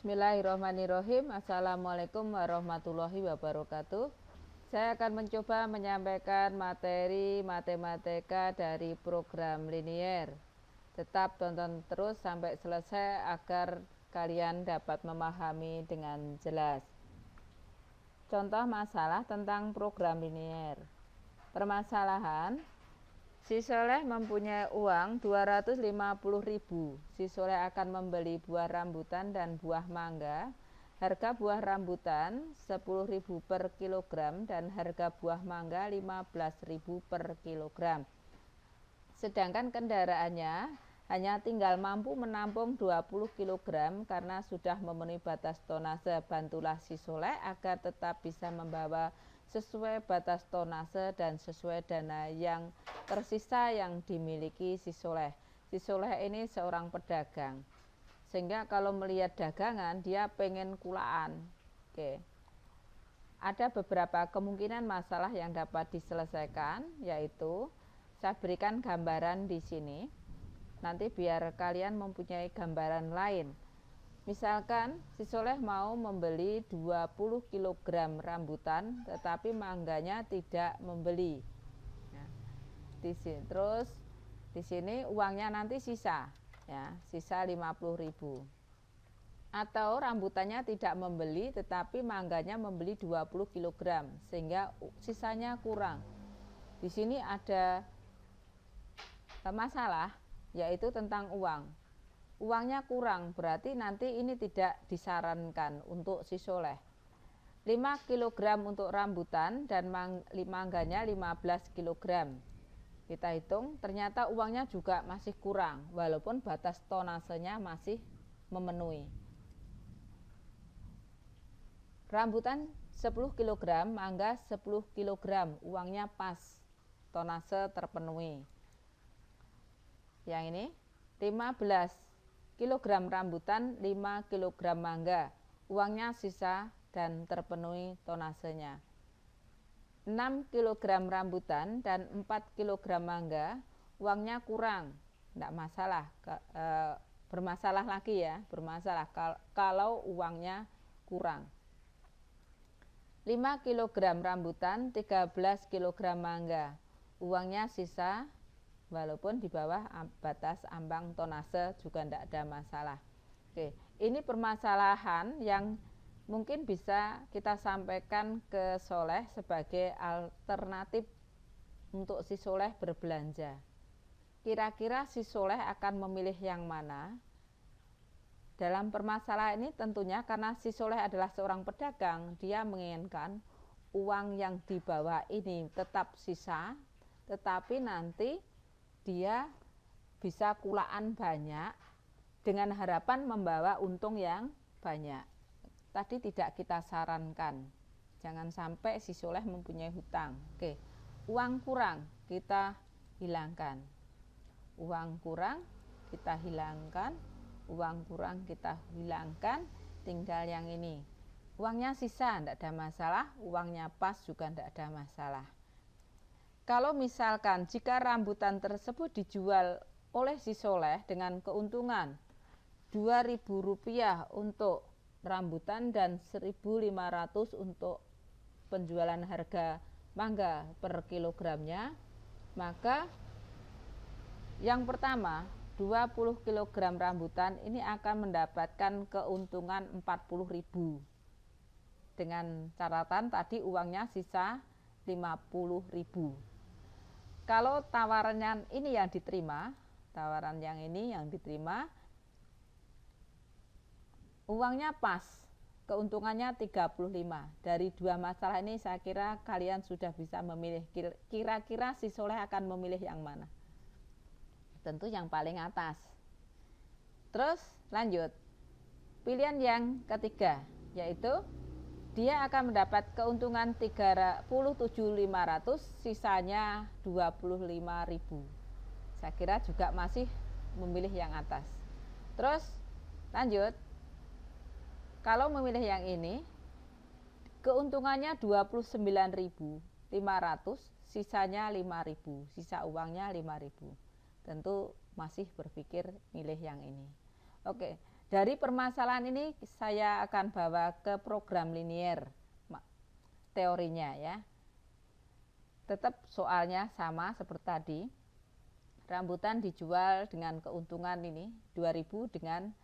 Bismillahirrahmanirrahim. Assalamualaikum warahmatullahi wabarakatuh. Saya akan mencoba menyampaikan materi matematika dari program linier. Tetap tonton terus sampai selesai agar kalian dapat memahami dengan jelas. Contoh masalah tentang program linier. Permasalahan: si Soleh mempunyai uang 250.000. Si Soleh akan membeli buah rambutan dan buah mangga. Harga buah rambutan 10.000 per kilogram dan harga buah mangga 15.000 per kilogram. Sedangkan kendaraannya hanya tinggal mampu menampung 20 kg karena sudah memenuhi batas tonase. Bantulah si Soleh agar tetap bisa membawa sesuai batas tonase dan sesuai dana yang tersisa yang dimiliki si Soleh. Si Soleh ini seorang pedagang, sehingga kalau melihat dagangan dia pengen kulaan. Oke. Ada beberapa kemungkinan masalah yang dapat diselesaikan, yaitu saya berikan gambaran di sini. Nanti biar kalian mempunyai gambaran lain. Misalkan si Soleh mau membeli 20 kg rambutan tetapi mangganya tidak membeli. Nah, terus di sini uangnya nanti sisa, ya, sisa 50.000. Atau rambutannya tidak membeli tetapi mangganya membeli 20 kg sehingga sisanya kurang. Di sini ada masalah, yaitu tentang uang. Uangnya kurang, berarti nanti ini tidak disarankan untuk si Soleh. 5 kg untuk rambutan dan mangganya 15 kg. Kita hitung, ternyata uangnya juga masih kurang, walaupun batas tonasenya masih memenuhi. Rambutan 10 kg, mangga 10 kg, uangnya pas, tonase terpenuhi. Yang ini 15 kg rambutan, 5 kg mangga, uangnya sisa dan terpenuhi tonasenya. 6 kg rambutan dan 4 kg mangga, uangnya kurang, tidak masalah. Bermasalah lagi ya, bermasalah kalau uangnya kurang. 5 kg rambutan, 13 kg mangga, uangnya sisa walaupun di bawah batas ambang tonase juga tidak ada masalah. Oke, ini permasalahan yang mungkin bisa kita sampaikan ke Soleh sebagai alternatif untuk si Soleh berbelanja. Kira-kira si Soleh akan memilih yang mana? Dalam permasalahan ini tentunya karena si Soleh adalah seorang pedagang, dia menginginkan uang yang dibawa ini tetap sisa, tetapi nanti dia bisa kulaan banyak dengan harapan membawa untung yang banyak. Tadi tidak kita sarankan, jangan sampai si Soleh mempunyai hutang. Oke, uang kurang kita hilangkan, uang kurang kita hilangkan, uang kurang kita hilangkan, tinggal yang ini. Uangnya sisa tidak ada masalah, uangnya pas juga tidak ada masalah. Kalau misalkan jika rambutan tersebut dijual oleh si Soleh dengan keuntungan Rp2.000 untuk rambutan dan 1.500 untuk penjualan harga mangga per kilogramnya, maka yang pertama 20 kg rambutan ini akan mendapatkan keuntungan 40.000. Dengan catatan tadi uangnya sisa 50.000. Kalau tawarannya ini yang diterima, tawaran yang ini yang diterima, uangnya pas, keuntungannya 35. Dari dua masalah ini saya kira kalian sudah bisa memilih. Kira-kira si Soleh akan memilih yang mana? Tentu yang paling atas. Terus lanjut, pilihan yang ketiga, yaitu dia akan mendapat keuntungan 37.500, sisanya 25.000. Saya kira juga masih memilih yang atas. Terus lanjut, kalau memilih yang ini, keuntungannya 29.500, sisanya 5.000, sisa uangnya 5.000. Tentu masih berpikir milih yang ini. Oke, Dari permasalahan ini saya akan bawa ke program linier teorinya ya. Tetap soalnya sama seperti tadi. Rambutan dijual dengan keuntungan ini 2.000 dengan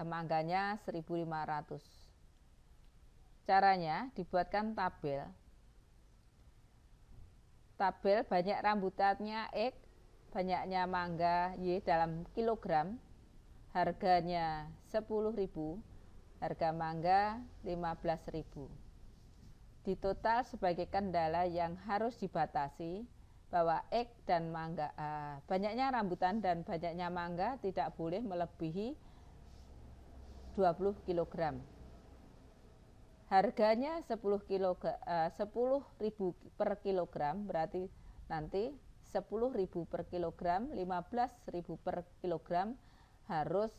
mangganya 1.500. Caranya dibuatkan tabel. Tabel banyak rambutannya X, banyaknya mangga Y dalam kilogram, harganya 10.000, harga mangga 15.000. Di total sebagai kendala yang harus dibatasi bahwa X dan mangga, banyaknya rambutan dan banyaknya mangga tidak boleh melebihi 20 kg. Harganya 10.000 per kilogram, berarti nanti 10.000 per kilogram, 15.000 per kilogram, harus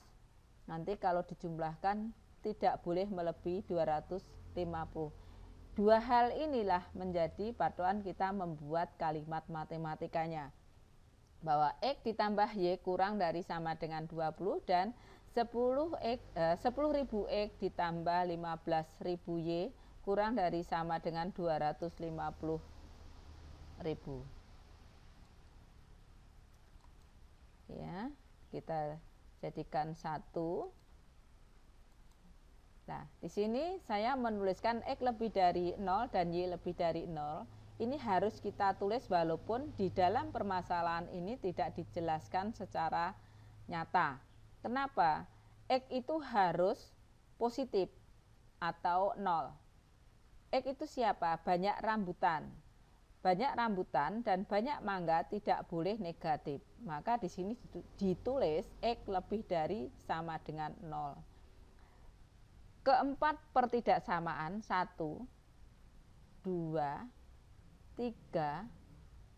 nanti kalau dijumlahkan tidak boleh melebihi 250. Dua hal inilah menjadi patokan kita membuat kalimat matematikanya, bahwa X ditambah Y kurang dari sama dengan 20 dan 10.000 X ditambah 15.000 Y kurang dari sama dengan 250.000. Ya, kita jadikan satu. Nah, di sini saya menuliskan X lebih dari 0 dan Y lebih dari 0. Ini harus kita tulis walaupun di dalam permasalahan ini tidak dijelaskan secara nyata. Kenapa? X itu harus positif atau 0. X itu siapa? Banyak rambutan. Banyak rambutan dan banyak mangga tidak boleh negatif. Maka di sini ditulis X lebih dari sama dengan 0. Keempat pertidaksamaan 1, 2, 3,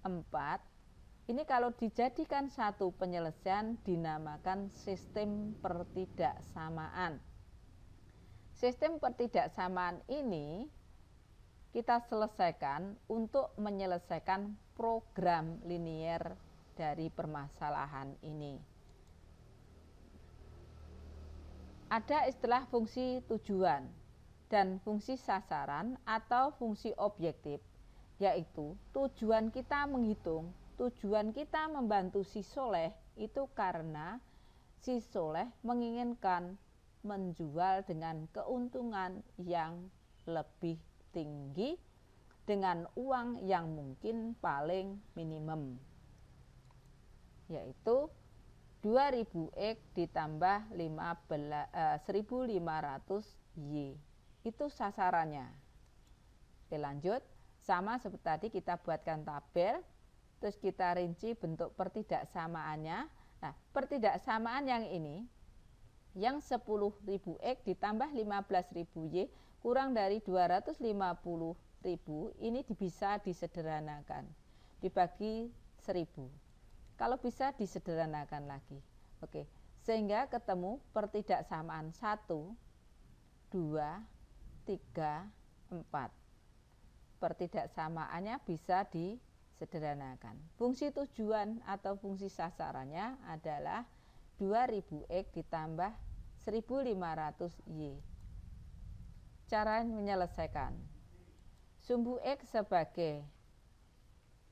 4. Ini kalau dijadikan satu penyelesaian dinamakan sistem pertidaksamaan. Sistem pertidaksamaan ini kita selesaikan untuk menyelesaikan program linier dari permasalahan ini. Ada istilah fungsi tujuan dan fungsi sasaran atau fungsi objektif, yaitu tujuan kita menghitung, tujuan kita membantu si soleh itu karena si soleh menginginkan menjual dengan keuntungan yang lebih tinggi dengan uang yang mungkin paling minimum, yaitu 2.000 X ditambah 1.500 Y. Itu sasarannya. Oke, lanjut. Sama seperti tadi kita buatkan tabel, terus kita rinci bentuk pertidaksamaannya. Nah, pertidaksamaan yang ini, yang 10.000 X ditambah 15.000 Y kurang dari 250.000, ini bisa disederhanakan. Dibagi 1.000. Kalau bisa disederhanakan lagi. Oke, sehingga ketemu pertidaksamaan 1, 2, 3, 4. Pertidaksamaannya bisa disederhanakan. Fungsi tujuan atau fungsi sasarannya adalah 2.000 X ditambah 1.500 Y. Cara menyelesaikan. Sumbu X sebagai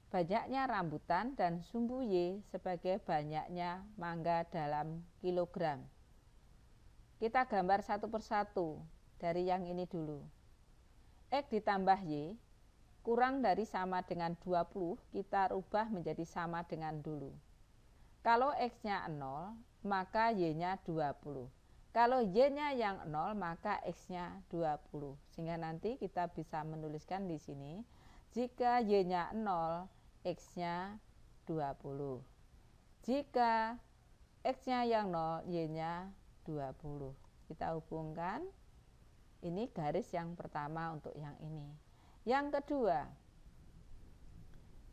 banyaknya rambutan dan sumbu Y sebagai banyaknya mangga dalam kilogram. Kita gambar satu persatu dari yang ini dulu. X ditambah Y kurang dari sama dengan 20, kita rubah menjadi sama dengan dulu. Kalau X-nya 0, maka Y-nya 20. Kalau Y-nya yang 0, maka X-nya 20. Sehingga nanti kita bisa menuliskan di sini, jika Y-nya 0, X-nya 20. Jika X-nya yang 0, Y-nya 20. Kita hubungkan, ini garis yang pertama untuk yang ini. Yang kedua,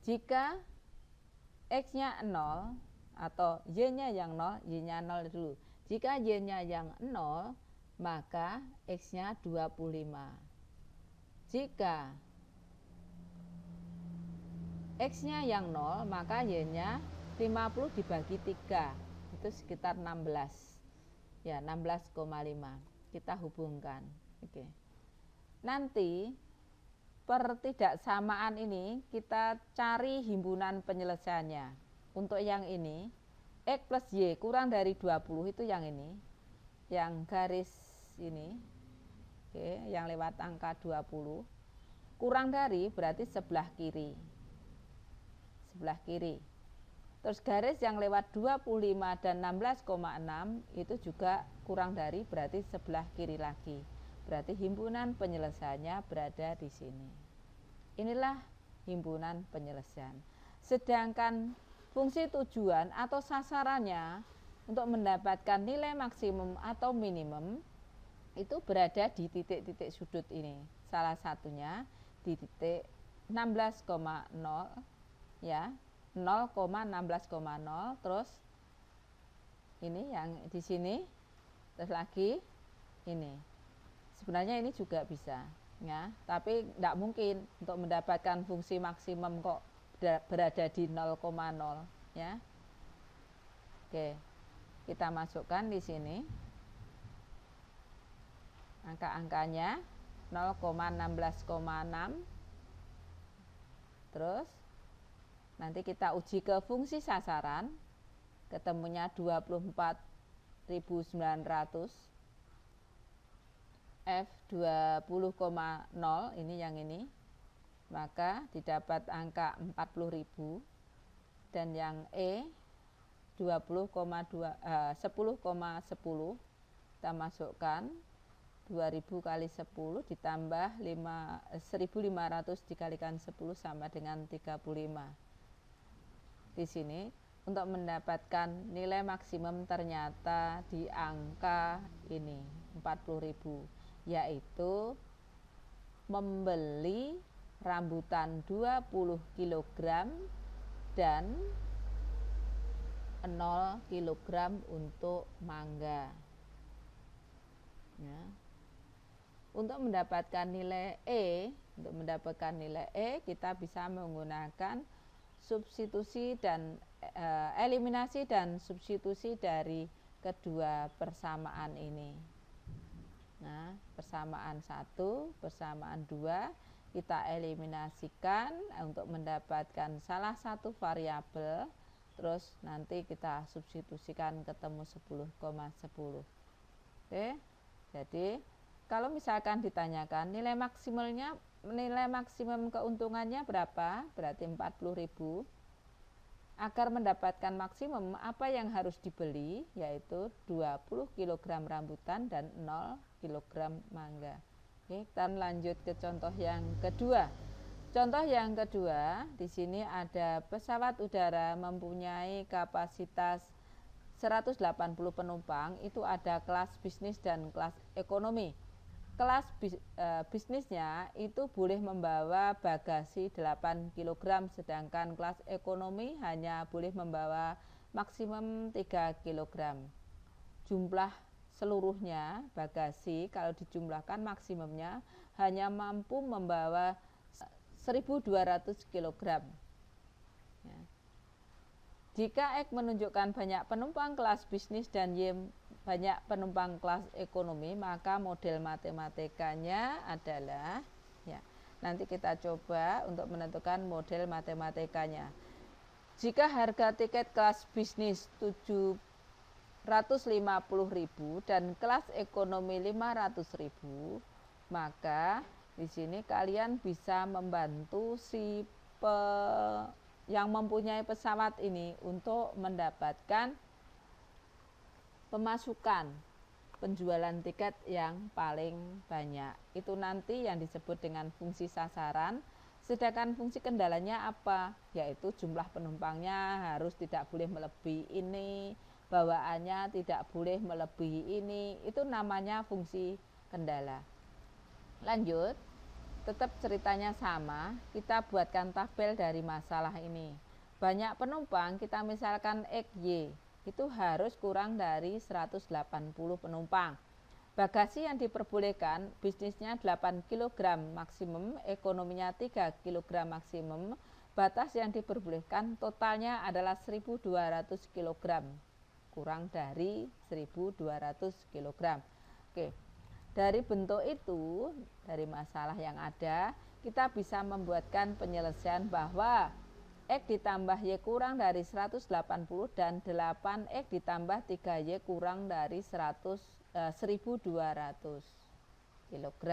jika X-nya 0 atau Y-nya yang 0, Y-nya 0 dulu. Jika Y-nya yang 0, maka X-nya 25. Jika X-nya yang 0, maka Y-nya 50 dibagi 3, itu sekitar 16. Ya, 16,5. Kita hubungkan. Oke. Nanti pertidaksamaan ini kita cari himpunan penyelesaiannya. Untuk yang ini, X plus Y kurang dari 20 itu yang ini. Yang garis ini. Oke, yang lewat angka 20. Kurang dari berarti sebelah kiri. Sebelah kiri. Terus garis yang lewat 25 dan 16,6 itu juga kurang dari berarti sebelah kiri lagi. Berarti himpunan penyelesaiannya berada di sini. Inilah himpunan penyelesaian. Sedangkan fungsi tujuan atau sasarannya untuk mendapatkan nilai maksimum atau minimum itu berada di titik-titik sudut ini. Salah satunya di titik 16,0 ya. 0,16,0, terus ini yang di sini, terus lagi ini. Sebenarnya ini juga bisa ya, tapi tidak mungkin untuk mendapatkan fungsi maksimum kok berada di 0,0 ya. Oke, kita masukkan di sini angka-angkanya 0,16,6, terus nanti kita uji ke fungsi sasaran, ketemunya 24.900, F 20,0, ini yang ini, maka didapat angka 40.000, dan yang E 10,10, kita masukkan 2000 kali 10 ditambah 1500 dikalikan 10 sama dengan 35. Di sini untuk mendapatkan nilai maksimum ternyata di angka ini 40.000, yaitu membeli rambutan 20 kg dan 0 kg untuk mangga ya. Untuk mendapatkan nilai E, kita bisa menggunakan substitusi dan eliminasi dan substitusi dari kedua persamaan ini. Nah, persamaan 1, persamaan 2 kita eliminasikan untuk mendapatkan salah satu variabel, terus nanti kita substitusikan ketemu 10,10. Oke. Jadi kalau misalkan ditanyakan nilai maksimum keuntungannya berapa? Berarti 40.000. Agar mendapatkan maksimum apa yang harus dibeli? Yaitu 20 kg rambutan dan 0 kg mangga. Oke, kita lanjut ke contoh yang kedua. Contoh yang kedua, di sini ada pesawat udara mempunyai kapasitas 180 penumpang, itu ada kelas bisnis dan kelas ekonomi. Kelas bisnisnya itu boleh membawa bagasi 8 kg, sedangkan kelas ekonomi hanya boleh membawa maksimum 3 kg. Jumlah seluruhnya bagasi kalau dijumlahkan maksimumnya hanya mampu membawa 1.200 kg. Ya. Jika X menunjukkan banyak penumpang kelas bisnis dan Y banyak penumpang kelas ekonomi, maka model matematikanya adalah ya. Nanti kita coba untuk menentukan model matematikanya. Jika harga tiket kelas bisnis 750.000 dan kelas ekonomi 500.000, maka di sini kalian bisa membantu yang mempunyai pesawat ini untuk mendapatkan pemasukan penjualan tiket yang paling banyak. Itu nanti yang disebut dengan fungsi sasaran. Sedangkan fungsi kendalanya apa? Yaitu jumlah penumpangnya harus tidak boleh melebihi ini, bawaannya tidak boleh melebihi ini. Itu namanya fungsi kendala. Lanjut, tetap ceritanya sama. Kita buatkan tabel dari masalah ini. Banyak penumpang, kita misalkan XY, itu harus kurang dari 180 penumpang. Bagasi yang diperbolehkan bisnisnya 8 kg maksimum, ekonominya 3 kg maksimum. Batas yang diperbolehkan totalnya adalah 1.200 kg. kurang dari 1.200 kg. Oke, dari bentuk itu, dari masalah yang ada, kita bisa membuatkan penyelesaian bahwa X ditambah Y kurang dari 180 dan 8X ditambah 3Y kurang dari 1.200 kg.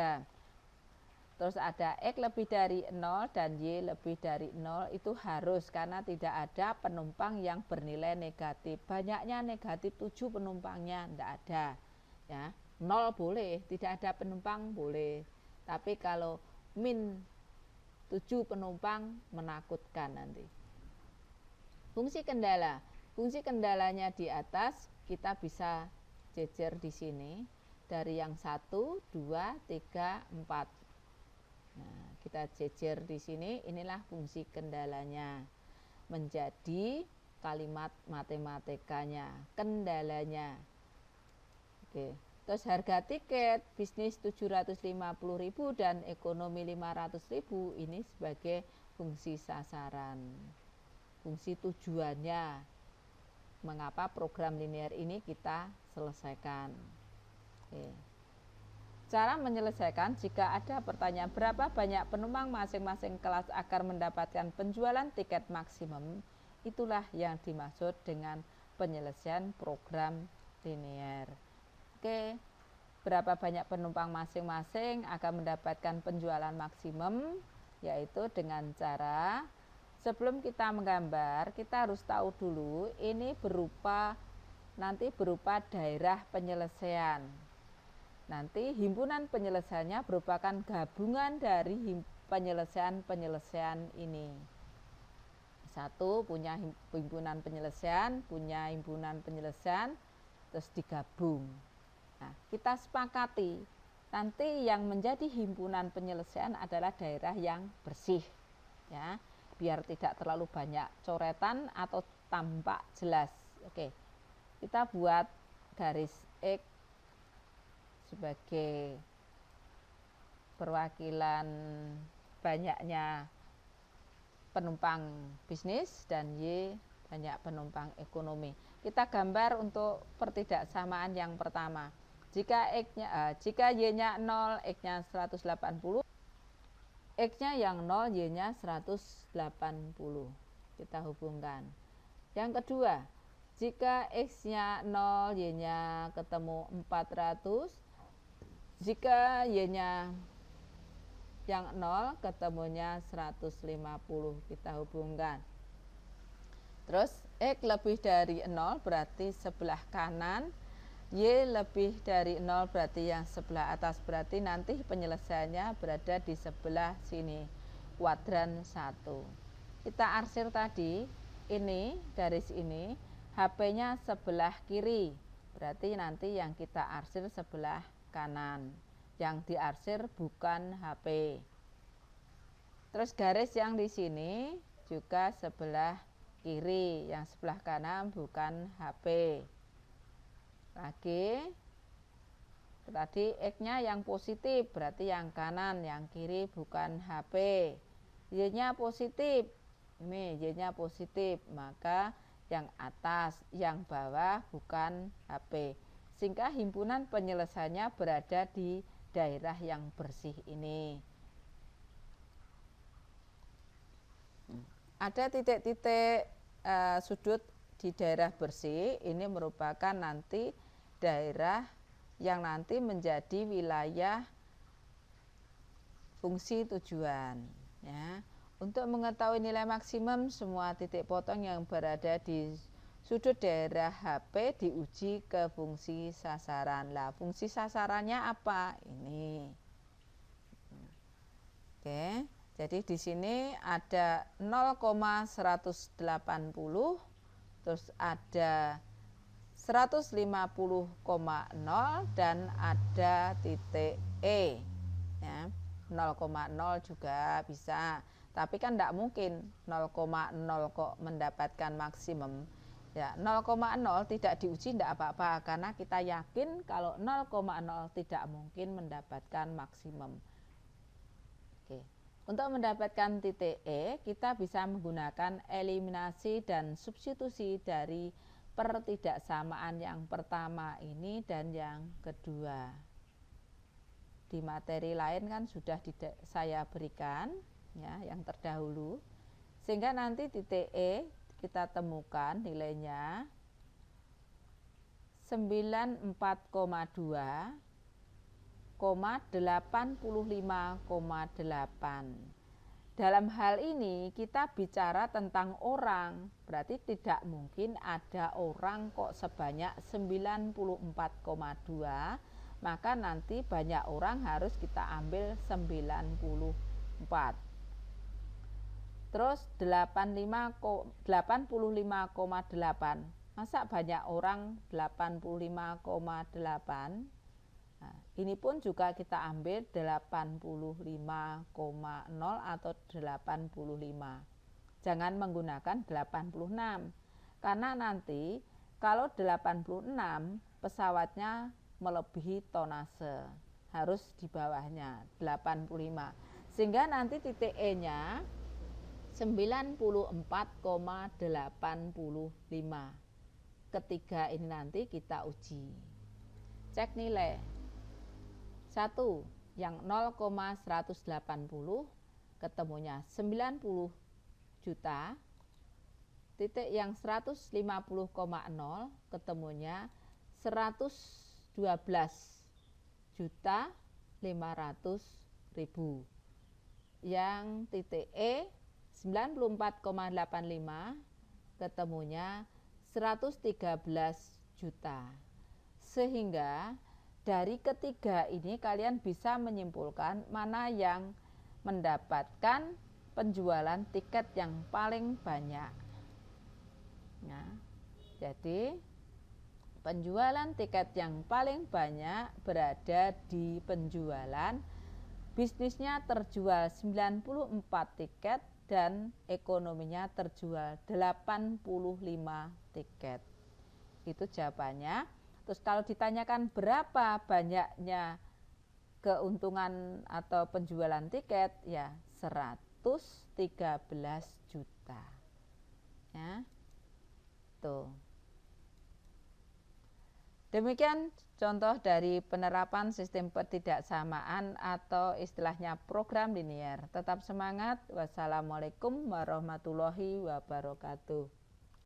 Terus ada X lebih dari 0 dan Y lebih dari 0 itu harus, karena tidak ada penumpang yang bernilai negatif. Banyaknya negatif 7 penumpangnya, tidak ada. Ya, 0 boleh, tidak ada penumpang boleh. Tapi kalau min 7 penumpang menakutkan nanti. Fungsi kendala. Fungsi kendalanya di atas kita bisa jejer di sini dari yang 1, 2, 3, 4. Nah, kita jejer di sini, inilah fungsi kendalanya. Menjadi kalimat matematikanya, kendalanya. Oke. Terus harga tiket bisnis 750.000 dan ekonomi 500.000 ini sebagai fungsi sasaran. Fungsi tujuannya. Mengapa program linear ini kita selesaikan. Oke. Cara menyelesaikan, jika ada pertanyaan berapa banyak penumpang masing-masing kelas akan mendapatkan penjualan tiket maksimum, itulah yang dimaksud dengan penyelesaian program linear. Oke, berapa banyak penumpang masing-masing akan mendapatkan penjualan maksimum, yaitu dengan cara, sebelum kita menggambar, kita harus tahu dulu ini nanti berupa daerah penyelesaian. Nanti himpunan penyelesaiannya merupakan gabungan dari penyelesaian-penyelesaian ini. Satu punya himpunan penyelesaian, punya himpunan penyelesaian, terus digabung. Nah, kita sepakati nanti yang menjadi himpunan penyelesaian adalah daerah yang bersih, ya, biar tidak terlalu banyak coretan atau tampak jelas. Oke, kita buat garis X sebagai perwakilan banyaknya penumpang bisnis dan Y banyak penumpang ekonomi. Kita gambar untuk pertidaksamaan yang pertama. Jika Y-nya 0, X-nya 180, X-nya yang 0, Y-nya 180. Kita hubungkan. Yang kedua, jika X-nya 0, Y-nya ketemu 400, jika Y-nya yang 0 ketemunya 150, kita hubungkan. Terus X lebih dari 0 berarti sebelah kanan, Y lebih dari 0 berarti yang sebelah atas, berarti nanti penyelesaiannya berada di sebelah sini, kuadran 1. Kita arsir tadi, ini garis ini, HP-nya sebelah kiri, berarti nanti yang kita arsir sebelah kanan, yang diarsir bukan HP. Terus garis yang di sini juga sebelah kiri, yang sebelah kanan bukan HP. Lagi tadi X-nya yang positif, berarti yang kanan, yang kiri bukan HP. Y-nya positif, ini Y-nya positif, maka yang atas, yang bawah bukan HP. Sehingga himpunan penyelesaiannya berada di daerah yang bersih ini. Ada titik-titik sudut di daerah bersih, ini merupakan nanti daerah yang nanti menjadi wilayah fungsi tujuan. Ya. Untuk mengetahui nilai maksimum, semua titik potong yang berada di sudut daerah HP diuji ke fungsi sasaran. Lah, fungsi sasarannya apa? Ini. Oke, jadi di sini ada 0,180, terus ada 150,0 dan ada titik E. Ya, 0,0 juga bisa. Tapi kan tidak mungkin 0,0 kok mendapatkan maksimum. Ya, 0,0 tidak diuji tidak apa-apa, karena kita yakin kalau 0,0 tidak mungkin mendapatkan maksimum. Oke. Untuk mendapatkan titik E, kita bisa menggunakan eliminasi dan substitusi dari pertidaksamaan yang pertama ini dan yang kedua. Di materi lain kan sudah saya berikan ya yang terdahulu, sehingga nanti titik E kita temukan nilainya 94,2, 85,8. Dalam hal ini kita bicara tentang orang, berarti tidak mungkin ada orang kok sebanyak 94,2, maka nanti banyak orang harus kita ambil 94. Terus 85,8. Masa banyak orang 85,8? Nah, ini pun juga kita ambil 85,0 atau 85. Jangan menggunakan 86. Karena nanti kalau 86 pesawatnya melebihi tonase, harus di bawahnya 85. Sehingga nanti titik E-nya 94,85. Ketiga ini nanti kita uji. Cek nilai. 1 yang 0,180 ketemunya 90 juta. Titik yang 150,0 ketemunya 112.500.000. Yang titik E 94,85 ketemunya 113 juta. Sehingga dari ketiga ini kalian bisa menyimpulkan mana yang mendapatkan penjualan tiket yang paling banyak. Nah, jadi penjualan tiket yang paling banyak berada di penjualan bisnisnya terjual 94 tiket dan ekonominya terjual 85 tiket. Itu jawabannya. Terus kalau ditanyakan berapa banyaknya keuntungan atau penjualan tiket, ya 113 juta. Ya. Tuh. Demikian contoh dari penerapan sistem pertidaksamaan atau istilahnya program linier. Tetap semangat. Wassalamualaikum warahmatullahi wabarakatuh.